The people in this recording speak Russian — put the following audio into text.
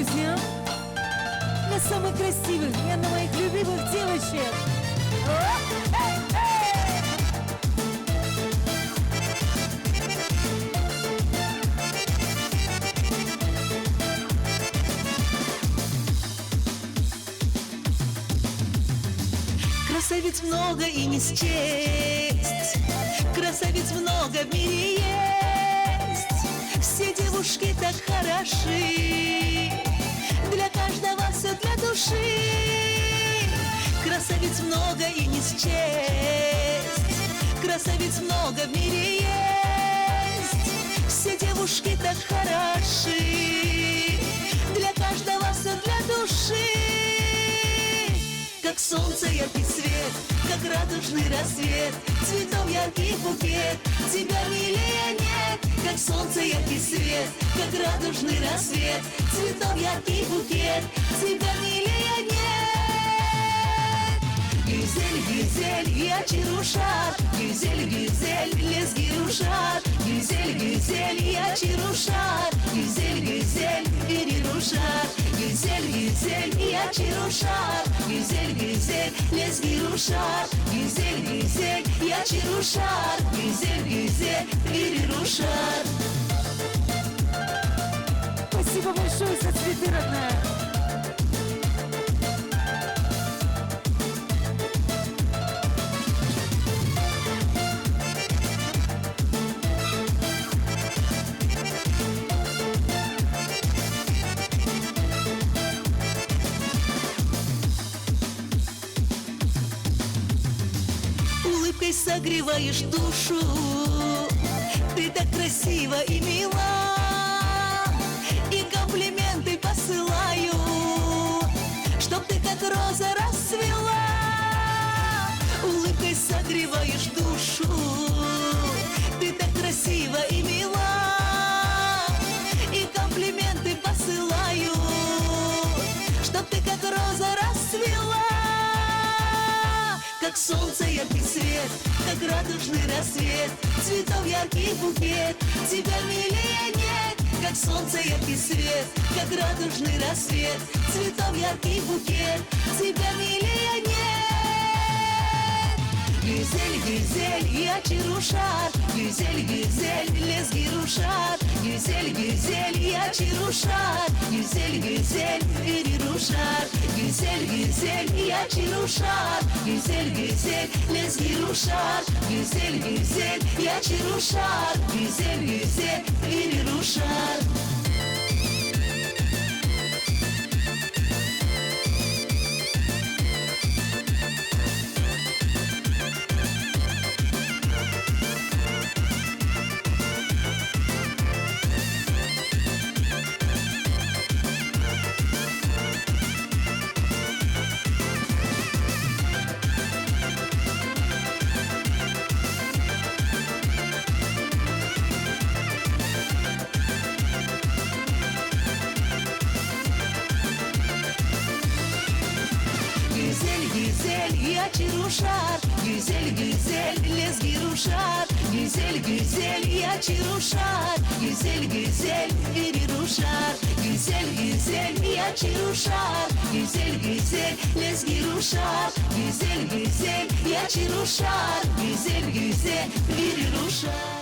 друзьям, для самых красивых и для моих любимых девочек. Красавиц много и не счесть, красавиц много в мире есть. Все девушки так хороши, для каждого все для души. Красавиц много и не счесть, красавиц много в мире есть. Все девушки так хороши, для каждого все для души. Как солнце яркий свет, как радужный рассвет, цветов яркий букет, тебя милее нет. Как солнце яркий свет, как радужный рассвет, цветов яркий букет, тебя милее нет. Güzel güzel yaşıruşar, güzel güzel lezgiruşar, güzel güzel yaşıruşar, güzel güzel veriruşar, güzel güzel yaşıruşar, güzel güzel lezgiruşar, güzel güzel yaşıruşar, güzel güzel veriruşar. Спасибо большое за цветы, родная. Улыбкой согреваешь душу, ты так красива и мила, и комплименты посылаю, чтоб ты как роза расцвела. Улыбкой согреваешь душу, ты так красива и мила, и комплименты посылаю, чтоб ты как роза расцвела. Как солнце яркий свет, как радужный рассвет, цветов яркий букет, тебя милее нет. Как солнце яркий свет, как радужный рассвет, цветов яркий букет, тебя милее нет. Güzel güzel yaşıruşar, güzel güzel lezgiruşar, güzel güzel yaşıruşar, güzel güzel veriruşar, güzel güzel yaşıruşar, güzel güzel lezgiruşar, güzel güzel yaşıruşar, güzel güzel veriruşar. Güzel yaşıruşar, güzel güzel lezgiruşar, güzel güzel yaşıruşar, güzel güzel veriruşar, güzel güzel yaşıruşar, güzel güzel lezgiruşar, güzel güzel yaşıruşar, güzel güzel veriruşar.